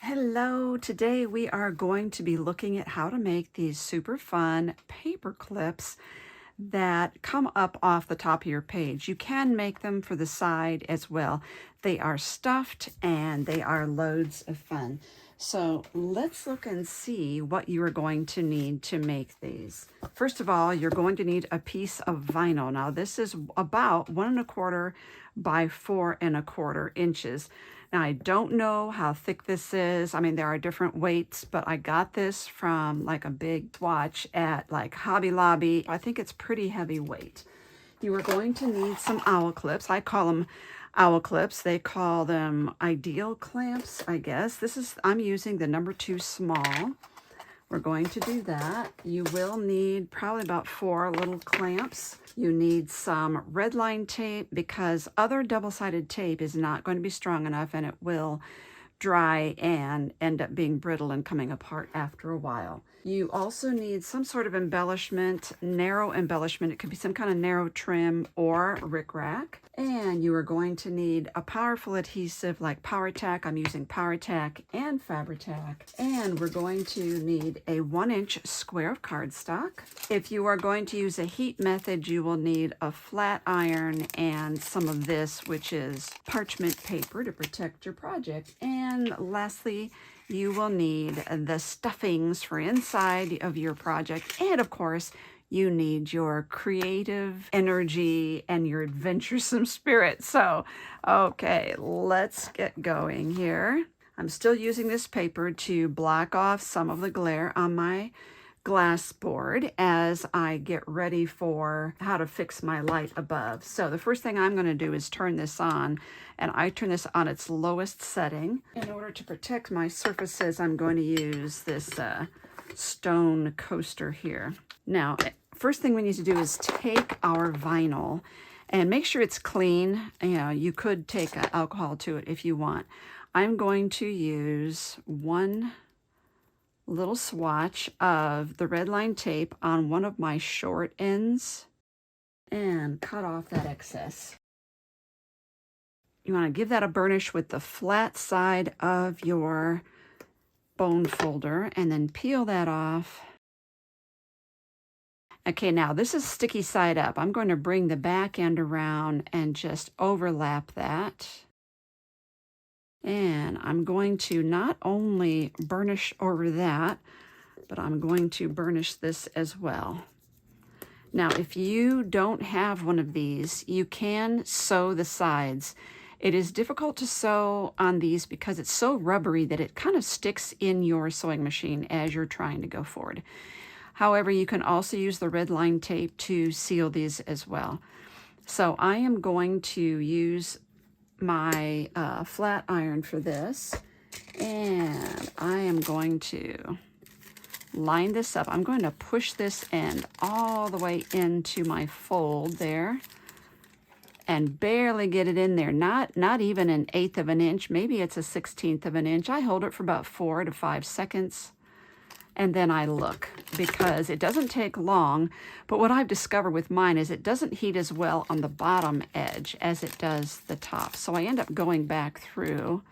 Hello, today we are going to be looking at how to make these super fun paper clips that come up off the top of your page. You can make them for the side as well. They are stuffed and they are loads of fun. So let's look and see what you are going to need to make these. First of all, you're going to need a piece of vinyl. Now this is about 1¼ by 4¼ inches. Now, I don't know how thick this is. I mean, there are different weights, but I got this from like a big swatch at like Hobby Lobby. I think it's pretty heavyweight. You are going to need some owl clips. I call them owl clips. They call them ideal clamps, I guess. I'm using the number 2 small. We're going to do that. You will need probably about 4 little clamps. You need some red line tape because other double-sided tape is not going to be strong enough and it will dry and end up being brittle and coming apart after a while. You also need some sort of embellishment, narrow embellishment. It could be some kind of narrow trim or rickrack. And you are going to need a powerful adhesive like Power Tack. I'm using Power Tack and Fabri-Tac. And we're going to need a 1-inch square of cardstock. If you are going to use a heat method, you will need a flat iron and some of this, which is parchment paper to protect your project. And lastly, you will need the stuffings for inside of your project. And of course, you need your creative energy and your adventuresome spirit. So, okay, let's get going here. I'm still using this paper to block off some of the glare on my glass board as I get ready for how to fix my light above. So the first thing I'm going to do is turn this on, and I turn this on its lowest setting. In order to protect my surfaces, I'm going to use this stone coaster here. Now, first thing we need to do is take our vinyl and make sure it's clean. You know, you could take alcohol to it if you want. I'm going to use one little swatch of the red line tape on one of my short ends and cut off that excess. You want to give that a burnish with the flat side of your bone folder and then peel that off. Okay, now this is sticky side up. I'm going to bring the back end around and just overlap that. And I'm going to not only burnish over that, but I'm going to burnish this as well. Now, if you don't have one of these, you can sew the sides. It is difficult to sew on these because it's so rubbery that it kind of sticks in your sewing machine as you're trying to go forward. However, you can also use the red line tape to seal these as well. So I am going to use my flat iron for this, and I am going to line this up. I'm going to push this end all the way into my fold there and barely get it in there, not even 1/8 of an inch, maybe it's a 1/16 of an inch. I hold it for about 4 to 5 seconds. And then I look, because it doesn't take long, but what I've discovered with mine is it doesn't heat as well on the bottom edge as it does the top. So I end up going back through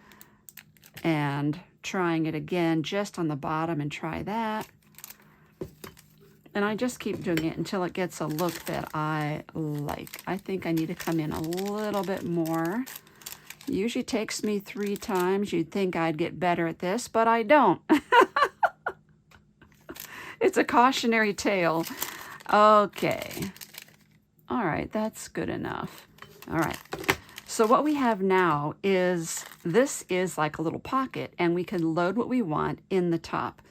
and trying it again just on the bottom and try that. And I just keep doing it until it gets a look that I like. I think I need to come in a little bit more. It usually takes me 3 times. You'd think I'd get better at this, but I don't. It's a cautionary tale. Okay. All right, that's good enough. All right. So what we have now is, this is like a little pocket, and we can load what we want in the top.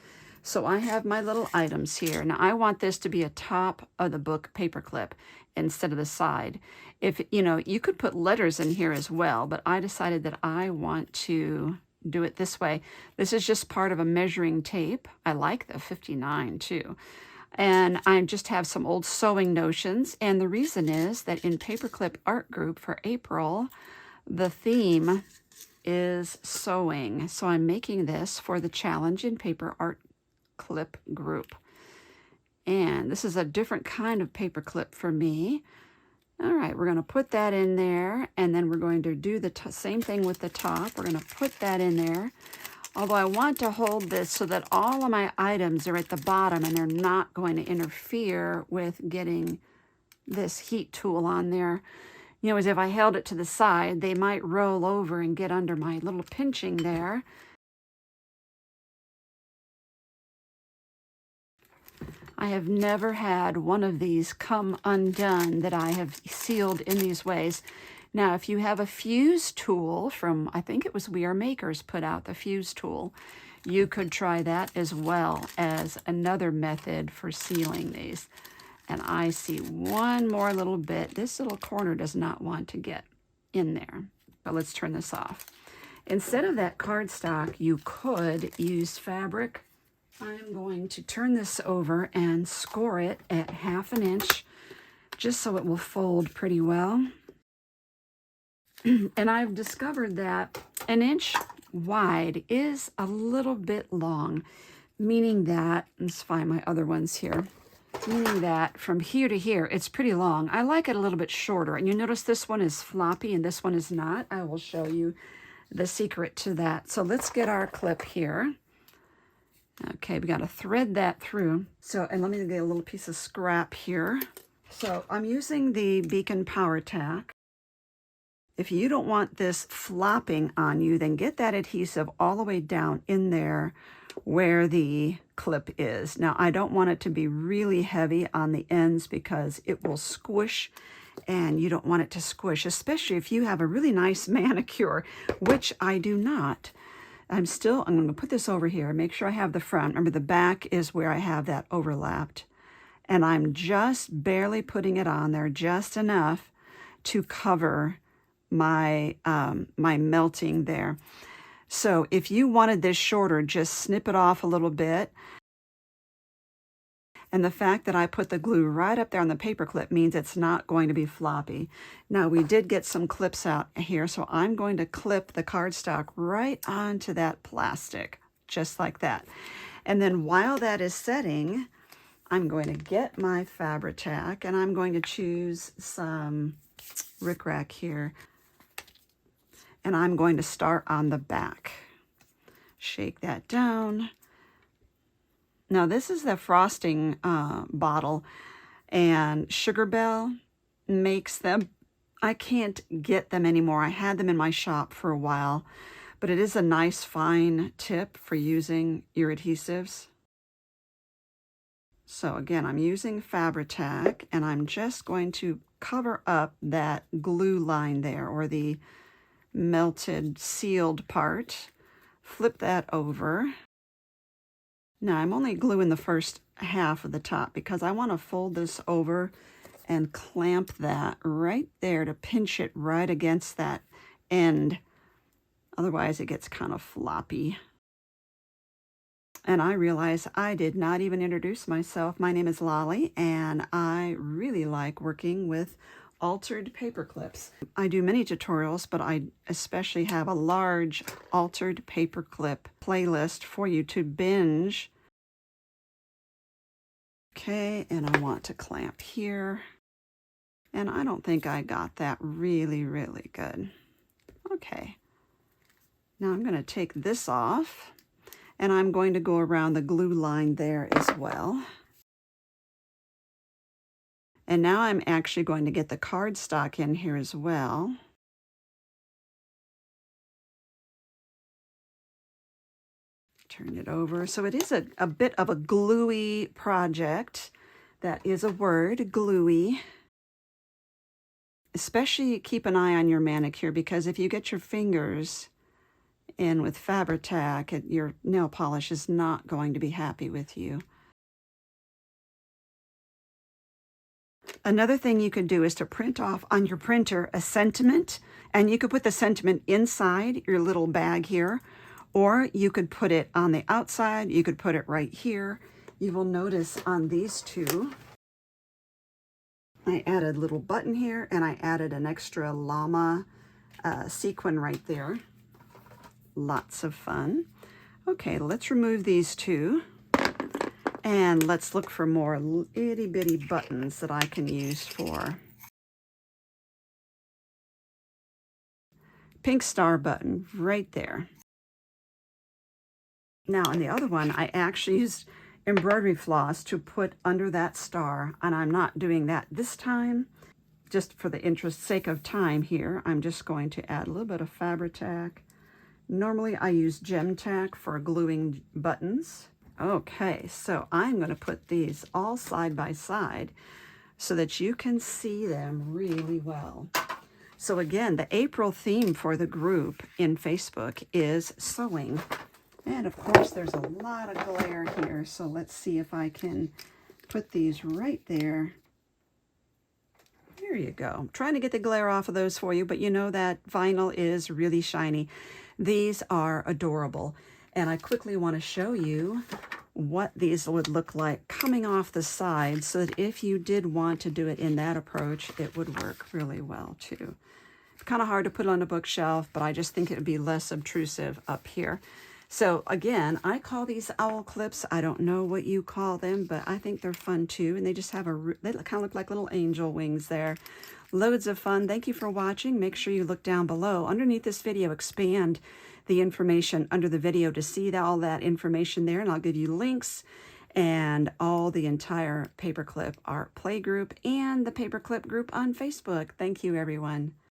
So I have my little items here. Now I want this to be a top of the book paperclip instead of the side. If, you know, you could put letters in here as well, but I decided that I want to do it this way. This is just part of a measuring tape. I like the 59 too. And I just have some old sewing notions. And the reason is that in Paperclip Art Group for April, the theme is sewing. So I'm making this for the challenge in Paper Art Clip group. And this is a different kind of paperclip for me. All right, we're going to put that in there, and then we're going to do the same thing with the top. We're going to put that in there, Although I want to hold this so that all of my items are at the bottom and they're not going to interfere with getting this heat tool on there. You know, as if I held it to the side, they might roll over and get under my little pinching there. I have never had one of these come undone that I have sealed in these ways. Now, if you have a fuse tool from, I think it was We Are Makers put out the fuse tool, you could try that as well as another method for sealing these. And I see one more little bit. This little corner does not want to get in there. But let's turn this off. Instead of that cardstock, you could use fabric. I'm going to turn this over and score it at 1/2 inch, just so it will fold pretty well. And I've discovered that 1 inch wide is a little bit long, meaning that, let's find my other ones here, meaning that from here to here, it's pretty long. I like it a little bit shorter. And you notice this one is floppy and this one is not. I will show you the secret to that. So let's get our clip here. Okay, we got to thread that through. So, and let me get a little piece of scrap here. So I'm using the Beacon Power Tack. If you don't want this flopping on you, then get that adhesive all the way down in there where the clip is. Now, I don't want it to be really heavy on the ends because it will squish, and you don't want it to squish, especially if you have a really nice manicure, which I do not. I'm going to put this over here, make sure I have the front. Remember, the back is where I have that overlapped. And I'm just barely putting it on there, just enough to cover my my melting there. So if you wanted this shorter, just snip it off a little bit. And the fact that I put the glue right up there on the paper clip means it's not going to be floppy. Now, we did get some clips out here, so I'm going to clip the cardstock right onto that plastic, just like that. And then while that is setting, I'm going to get my Fabri-Tac, and I'm going to choose some rickrack here. And I'm going to start on the back. Shake that down. Now, this is the frosting bottle, and Sugar Bell makes them. I can't get them anymore. I had them in my shop for a while, but it is a nice fine tip for using your adhesives. So again, I'm using Fabri-Tac, and I'm just going to cover up that glue line there, or the melted sealed part. Flip that over. Now, I'm only gluing the first half of the top because I want to fold this over and clamp that right there to pinch it right against that end. Otherwise, it gets kind of floppy. And I realize I did not even introduce myself. My name is Lolly, and I really like working with altered paper clips. I do many tutorials, but I especially have a large altered paper clip playlist for you to binge. Okay, and I want to clamp here. And I don't think I got that really, really good. Okay. Now I'm going to take this off, and I'm going to go around the glue line there as well. And now I'm actually going to get the cardstock in here as well. Turn it over. So it is a bit of a gluey project. That is a word, gluey. Especially keep an eye on your manicure, because if you get your fingers in with Fabri-Tac, your nail polish is not going to be happy with you. Another thing you could do is to print off on your printer a sentiment, and you could put the sentiment inside your little bag here, or you could put it on the outside. You could put it right here. You will notice on these two, I added a little button here, and I added an extra llama sequin right there. Lots of fun. Okay, let's remove these two. And let's look for more itty bitty buttons that I can use for. Pink star button right there. Now, on the other one, I actually used embroidery floss to put under that star, and I'm not doing that this time. Just for the sake of time here, I'm just going to add a little bit of Fabri-Tac. Normally, I use Gem Tack for gluing buttons. Okay, so I'm going to put these all side by side so that you can see them really well. So again, the April theme for the group in Facebook is sewing. And of course, there's a lot of glare here, so let's see if I can put these right there. There you go. I'm trying to get the glare off of those for you, but you know that vinyl is really shiny. These are adorable, and I quickly want to show you what these would look like coming off the side so that if you did want to do it in that approach, it would work really well too. It's kind of hard to put on a bookshelf, but I just think it would be less obtrusive up here. So again, I call these owl clips. I don't know what you call them, but I think they're fun too. And they just have they kind of look like little angel wings there. Loads of fun. Thank you for watching. Make sure you look down below. Underneath this video, expand the information under the video to see all that information there. And I'll give you links and all the entire Paperclip Art Play group and the Paperclip group on Facebook. Thank you, everyone.